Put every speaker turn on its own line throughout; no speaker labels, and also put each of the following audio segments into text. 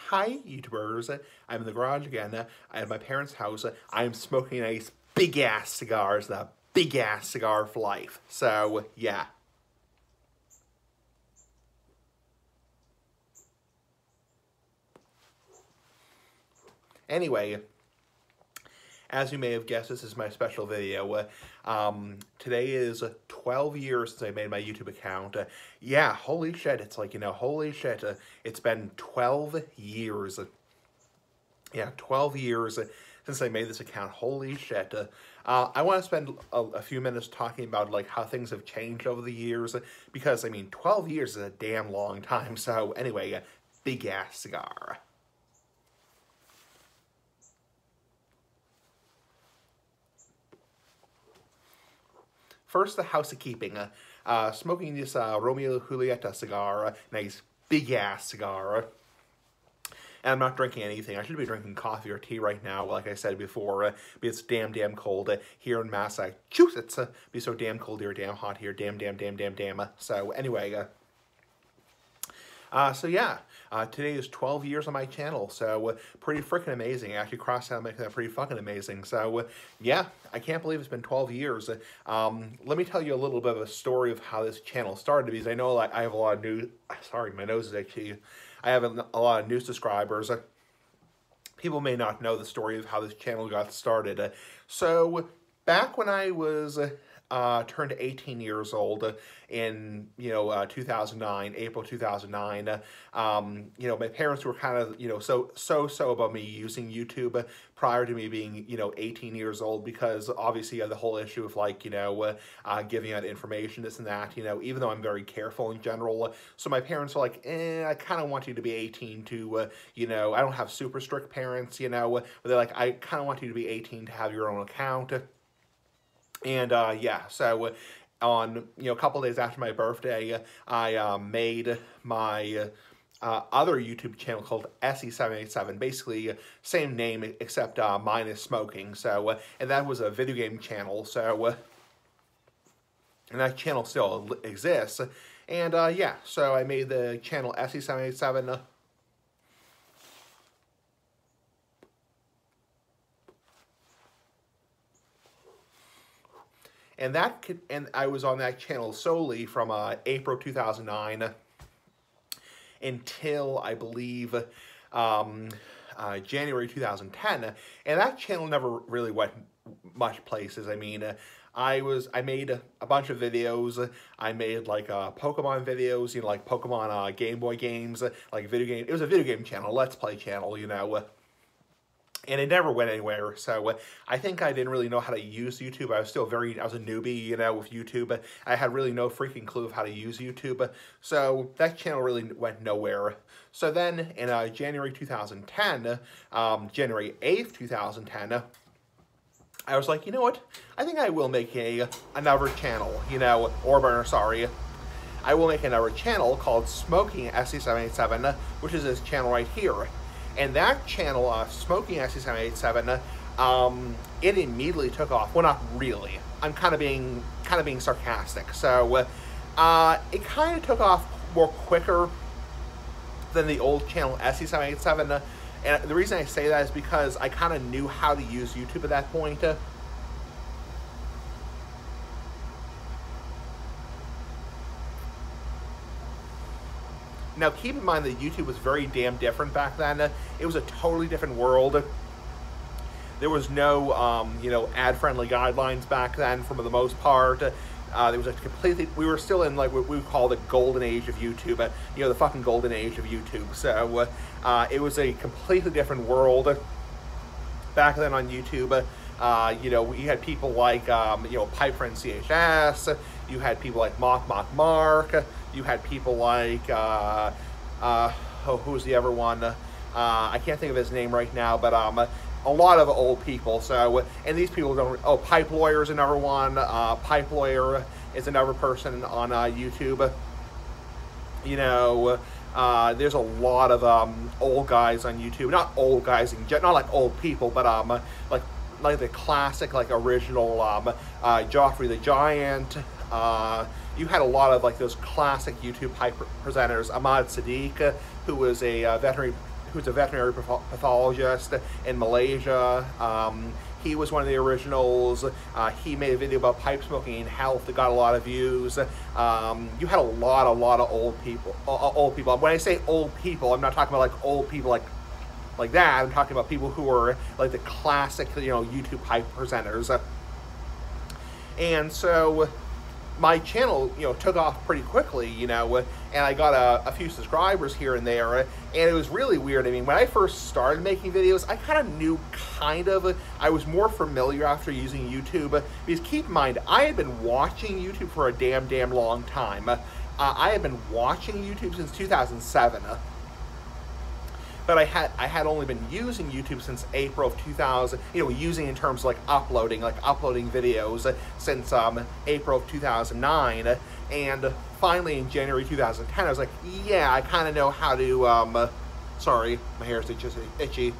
Hi, YouTubers. I'm in the garage again. I'm at my parents' house. I'm smoking a nice big-ass cigar. It's the big-ass cigar for life. So, yeah. Anyway, as you may have guessed, this is my special video. Today is 12 years since I made my YouTube account. Yeah, holy shit. It's like, holy shit. It's been 12 years. Yeah, 12 years since I made this account. Holy shit. I want to spend a few minutes talking about like how things have changed over the years, because, 12 years is a damn long time. So, anyway, big-ass cigar. First, the housekeeping. Smoking this Romeo Julieta cigar, nice big-ass cigar. And I'm not drinking anything. I should be drinking coffee or tea right now, like I said before, but it's damn cold here in Massachusetts. Be so damn cold here, damn hot here, damn. So anyway, so yeah, today is 12 years on my channel, so pretty freaking amazing. I actually crossed out making that pretty fucking amazing. So yeah, I can't believe it's been 12 years. Let me tell you a little bit of a story of how this channel started, because I know like I have a lot of new, sorry, my nose is actually, I have a lot of new subscribers. People may not know the story of how this channel got started. So back when I was turned 18 years old in 2009, April 2009. My parents were kind of so about me using YouTube prior to me being 18 years old, because obviously the whole issue of like giving out information, this and that. Even though I'm very careful in general, so my parents were like, I kind of want you to be 18 to I don't have super strict parents, but they're like, I kind of want you to be 18 to have your own account. And yeah, so on a couple days after my birthday, I made my other YouTube channel called SE787, basically same name except minus smoking. So and that was a video game channel. So and that channel still exists. And yeah, so I made the channel SE787. And I was on that channel solely from April 2009 until I believe January 2010, and that channel never really went much places. I made a bunch of videos. I made like Pokemon videos, like Pokemon Game Boy games, like video game. It was a video game channel, Let's Play channel, and it never went anywhere. So I think I didn't really know how to use YouTube. I was a newbie, with YouTube. I had really no freaking clue of how to use YouTube. So that channel really went nowhere. So then in January 2010, January 8th, 2010, I was like, you know what? I think I will make another channel, I will make another channel called Smoking SE787, which is this channel right here. And that channel, Smoking SE787, it immediately took off. Well, not really. I'm kind of being sarcastic. So it kind of took off more quicker than the old channel SE787. And the reason I say that is because I kind of knew how to use YouTube at that point. Now, keep in mind that YouTube was very damn different back then. It was a totally different world. There was no, ad-friendly guidelines back then, for the most part. There was a we were still in, like, what we would call the golden age of YouTube. The fucking golden age of YouTube. So, it was a completely different world back then on YouTube. You had people like, Pipe Friend CHS. You had people like Mock Mark. You had people like, who's the other one? I can't think of his name right now, but a lot of old people. So, and these people don't, Pipe Lawyer is another one. Pipe Lawyer is another person on YouTube. There's a lot of old guys on YouTube. Not old guys, not like old people, but like the classic, like original Joffrey the Giant. You had a lot of like those classic YouTube pipe presenters. Ahmad Sadiq, who was a veterinary who's a veterinary pathologist in Malaysia. He was one of the originals. He made a video about pipe smoking and health that got a lot of views. You had a lot of old people. When I say old people, I'm not talking about like old people like that. I'm talking about people who were like the classic, you know, YouTube pipe presenters. And so my channel, you know, took off pretty quickly, you know, and I got a few subscribers here and there, and it was really weird. I mean, when I first started making videos, I kind of knew, I was more familiar after using YouTube, because keep in mind, I had been watching YouTube for a damn long time. I had been watching YouTube since 2007. But I had only been using YouTube since April of 2000, you know, using in terms of like uploading videos since April of 2009. And finally in January 2010, I was like, yeah, I kind of know how to, sorry, my hair's itchy.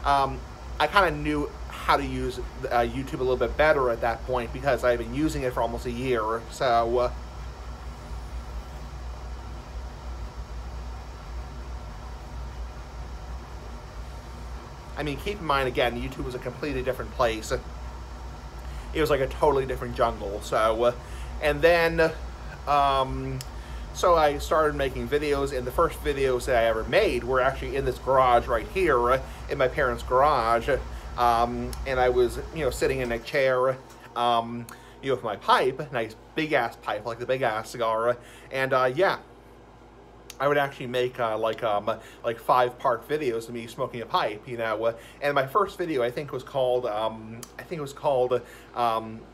I kind of knew how to use YouTube a little bit better at that point, because I've been using it for almost a year. So, I mean, keep in mind, again, YouTube was a completely different place. It was like a totally different jungle. So, and then, so I started making videos, and the first videos that I ever made were actually in this garage right here, in my parents' garage. And I was, you know, sitting in a chair, you know, with my pipe, nice big ass pipe, like the big Ass Cigar. And, yeah. I would actually make like 5-part videos of me smoking a pipe, you know. And my first video, I think, was called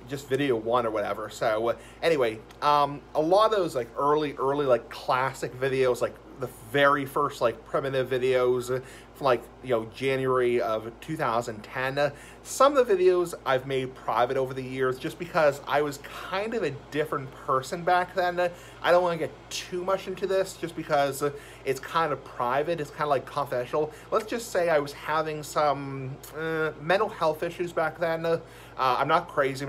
just video 1 or whatever. So anyway, a lot of those like early like classic videos, like the very first like primitive videos from like, you know, January of 2010. Some of the videos I've made private over the years, just because I was kind of a different person back then. I don't want to get too much into this, just because it's kind of private, it's kind of like confidential. Let's just say I was having some mental health issues back then. I'm not crazy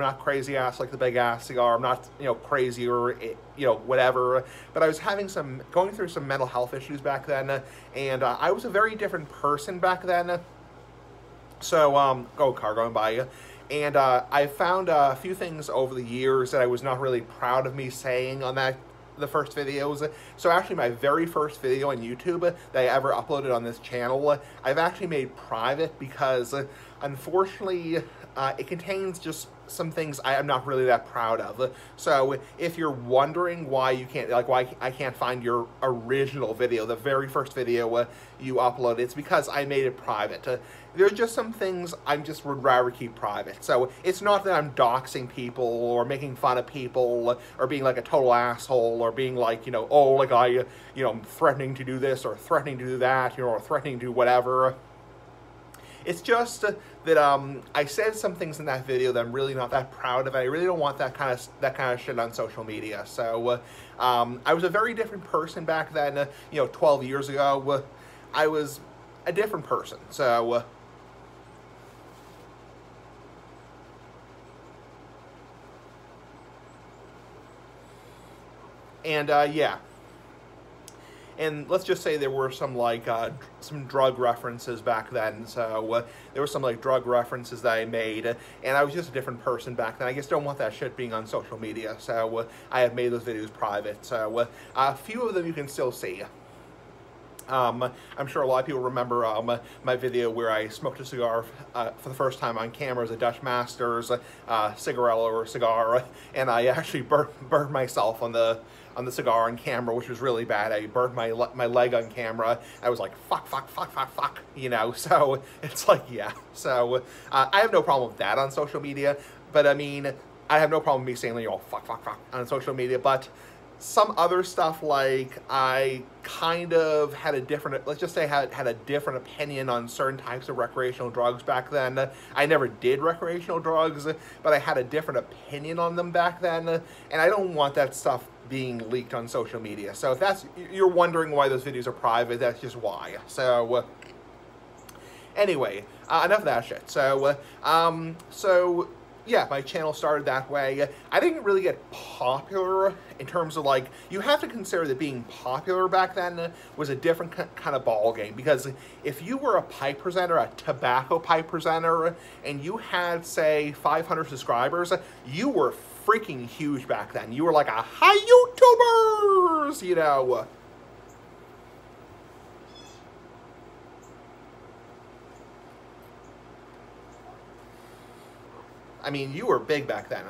ass like the big Ass Cigar. I'm not, you know, crazy or, you know, whatever. But I was going through some mental health issues back then, and I was a very different person back then. So, car going by. And I found a few things over the years that I was not really proud of me saying on the first videos. So actually my very first video on YouTube that I ever uploaded on this channel, I've actually made private, because unfortunately it contains just some things I am not really that proud of. So if you're wondering why you can't, like, why I can't find your original video, the very first video you uploaded, it's because I made it private. There's just some things I just would rather keep private. So it's not that I'm doxing people or making fun of people or being like a total asshole or being like, you know, oh, like you know, I'm threatening to do this or threatening to do that, you know, or threatening to do whatever. It's just that I said some things in that video that I'm really not that proud of. I really don't want that kind of shit on social media. So I was a very different person back then. You know, 12 years ago, I was a different person. So. And yeah. And let's just say there were some like some drug references back then. So there were some like drug references that I made, and I was just a different person back then. I just don't want that shit being on social media. So I have made those videos private. So a few of them you can still see. I'm sure a lot of people remember my video where I smoked a cigar for the first time on camera as a Dutch Masters cigarello or cigar, and I actually burned myself on the cigar on camera, which was really bad. I burned my leg on camera. I was like, fuck, you know. So it's like, yeah. So I have no problem with that on social media, but I mean, I have no problem with me saying, you know, fuck on social media, but some other stuff, like I kind of had a different, let's just say had a different opinion on certain types of recreational drugs back then. I never did recreational drugs, but I had a different opinion on them back then, and I don't want that stuff being leaked on social media. So if you're wondering why those videos are private, that's just why. So anyway, enough of that shit. So so yeah, my channel started that way. I didn't really get popular in terms of, like, you have to consider that being popular back then was a different kind of ball game, because if you were a pipe presenter, a tobacco pipe presenter, and you had, say, 500 subscribers, you were freaking huge back then. You were like a hi YouTubers, you know. I mean, you were big back then.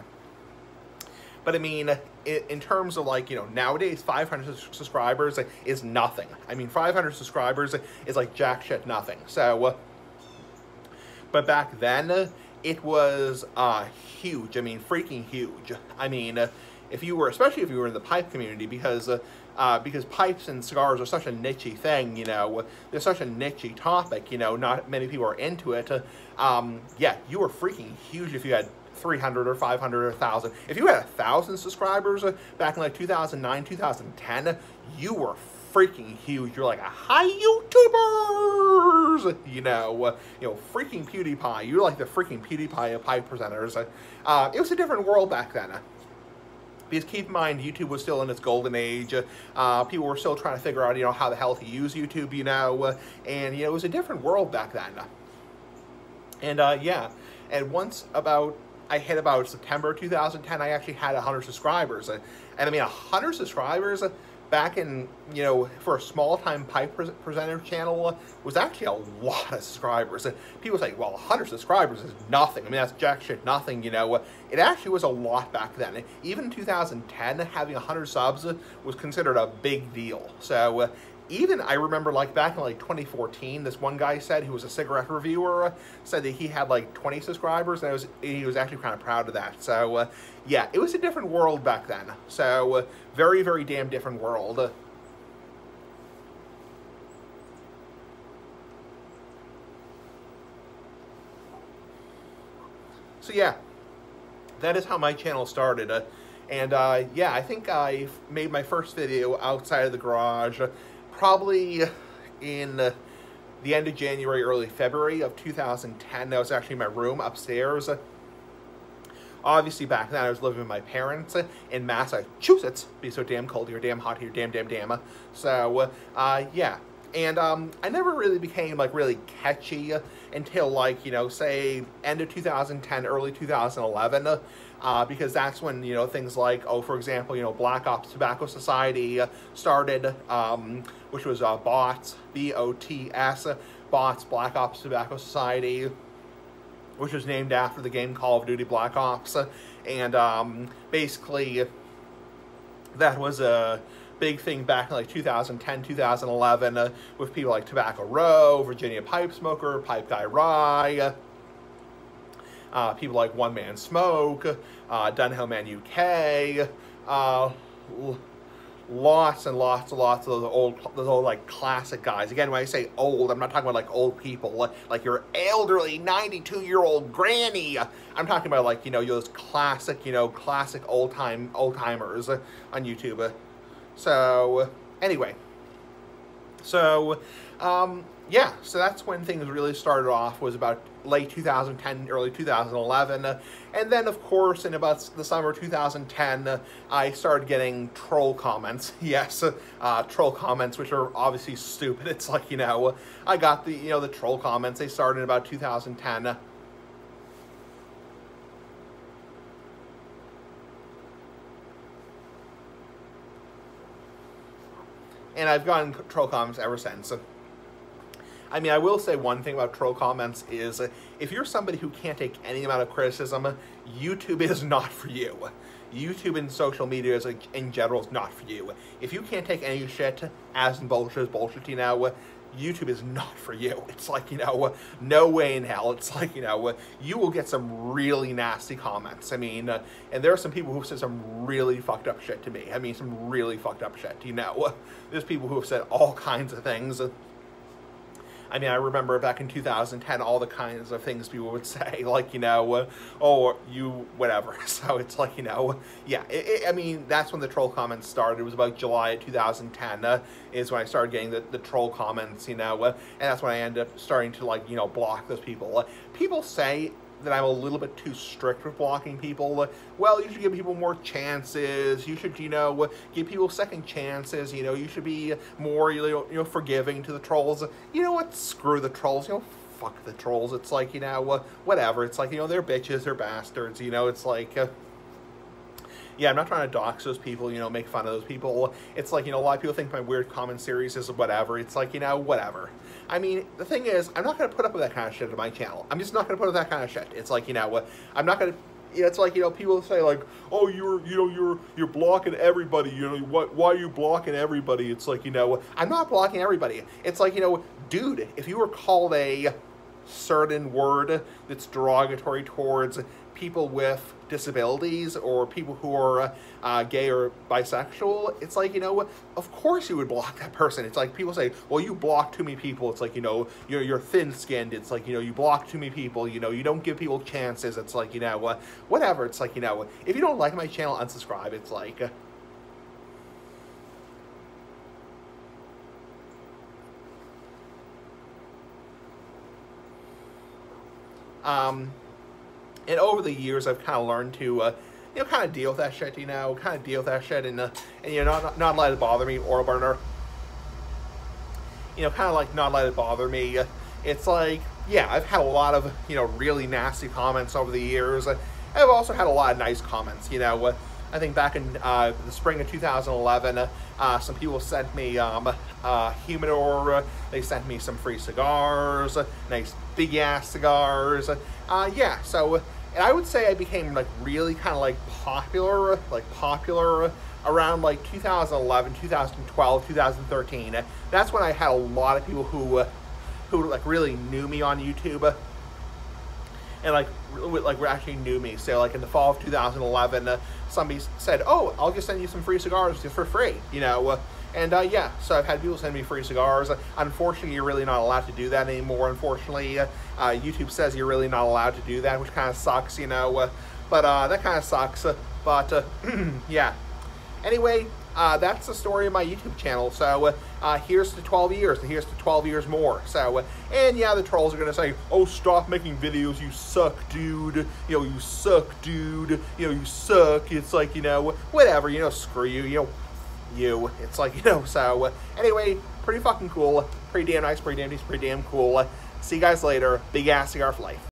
But I mean, in terms of, like, you know, nowadays 500 subscribers is nothing. I mean, 500 subscribers is like jack shit nothing. So, but back then, it was huge. I mean, freaking huge. I mean, if you were, especially if you were in the pipe community, because pipes and cigars are such a niche-y thing, you know, they're such a niche-y topic, you know, not many people are into it. Yeah, you were freaking huge if you had 300 or 500 or 1,000. If you had 1,000 subscribers back in like 2009, 2010, you were freaking huge. You're like a hi YouTubers, you know, freaking PewDiePie. You're like the freaking PewDiePie of pipe presenters. It was a different world back then. Because keep in mind, YouTube was still in its golden age. People were still trying to figure out, you know, how the hell to use YouTube, you know, and, you know, it was a different world back then. And, yeah, and once I hit about September 2010, I actually had 100 subscribers. And I mean, 100 subscribers back in, you know, for a small-time pipe presenter channel was actually a lot of subscribers. And people say, well, 100 subscribers is nothing. I mean, that's jack shit nothing, you know. It actually was a lot back then. Even in 2010, having 100 subs was considered a big deal. So even, I remember, like, back in, like, 2014, this one guy said, who was a cigarette reviewer, said that he had, like, 20 subscribers, and he was actually kind of proud of that. So, yeah, it was a different world back then. So, very, very damn different world. So, yeah, that is how my channel started. And, yeah, I think I made my first video outside of the garage probably in the end of January, early February of 2010. That was actually my room upstairs. Obviously, back then, I was living with my parents in Massachusetts. It'd be so damn cold here, damn hot here, damn. So, yeah. And I never really became, like, really catchy until, like, you know, say, end of 2010, early 2011. Because that's when, you know, things like, oh, for example, you know, Black Ops Tobacco Society started, which was BOTS, B-O-T-S, BOTS, Black Ops Tobacco Society, which was named after the game Call of Duty Black Ops. And basically, that was a big thing back in like 2010, 2011, with people like Tobacco Row, Virginia Pipe Smoker, Pipe Guy Rye, people like One Man Smoke, Dunhill Man UK, lots and lots of those old like classic guys. Again, when I say old, I'm not talking about like old people, like your elderly 92-year-old granny. I'm talking about, like, you know, those classic, you know, classic old-timers on YouTube. So anyway, so yeah, so that's when things really started off, was about late 2010, early 2011. And then, of course, in about the summer 2010, I started getting troll comments. Yes, troll comments, which are obviously stupid. It's like, you know, I got the, you know, the troll comments. They started in about 2010. And I've gotten troll comments ever since. I mean, I will say one thing about troll comments is, if you're somebody who can't take any amount of criticism, YouTube is not for you. YouTube and social media in general is not for you. If you can't take any shit, as in bullshit, you know, YouTube is not for you. It's like, you know, no way in hell. It's like, you know, you will get some really nasty comments. I mean, and there are some people who have said some really fucked up shit to me. I mean, some really fucked up shit, you know. There's people who have said all kinds of things. I mean, I remember back in 2010, all the kinds of things people would say, like, you know, oh, you, whatever. So it's like, you know, yeah, I mean, that's when the troll comments started. It was about July of 2010 is when I started getting the troll comments, you know, and that's when I ended up starting to, like, you know, block those people. People say that I'm a little bit too strict with blocking people. Well, you should give people more chances. You should, give people second chances. You should be more, forgiving to the trolls. You know what? Screw the trolls. Fuck the trolls. It's like, whatever. It's like, they're bitches, they're bastards. It's like, yeah, I'm not trying to dox those people, make fun of those people. It's like, a lot of people think my weird comment series is whatever. It's like, whatever. I mean, the thing is, I'm not going to put up with that kind of shit on my channel. I'm just not going to put up with that kind of shit. It's like, I'm not going to, it's like, people say like, oh, you're blocking everybody. Why are you blocking everybody? It's like, I'm not blocking everybody. It's like, dude, if you were called a certain word that's derogatory towards people with disabilities or people who are gay or bisexual, it's like, of course you would block that person. It's like people say, well, you block too many people. It's like, you're thin-skinned. It's like, you block too many people. You don't give people chances. It's like, whatever. It's like, if you don't like my channel, unsubscribe. It's like... And over the years, I've kind of learned to, kind of deal with that shit, kind of deal with that shit and not let it bother me, or burner. Kind of like not let it bother me. It's like, yeah, I've had a lot of, really nasty comments over the years. I've also had a lot of nice comments, I think back in the spring of 2011, some people sent me humidor. They sent me some free cigars, nice big ass cigars. Yeah, so and I would say I became like really kind of like popular around like 2011, 2012, 2013. That's when I had a lot of people who like really knew me on YouTube. And like actually knew me. So like in the fall of 2011, somebody said, "Oh, I'll just send you some free cigars just for free," And yeah, so I've had people send me free cigars. Unfortunately, you're really not allowed to do that anymore. Unfortunately, YouTube says you're really not allowed to do that, which kind of sucks, But that kind of sucks. But yeah. Anyway, that's the story of my YouTube channel. So here's to 12 years, and here's to 12 years more. So, and yeah, the trolls are going to say, oh, stop making videos, you suck, dude. You suck, dude. You suck. It's like, whatever, screw you, It's like, so anyway, pretty fucking cool. Pretty damn nice, pretty damn decent, pretty damn cool. See you guys later. Big Ass Cigar for life.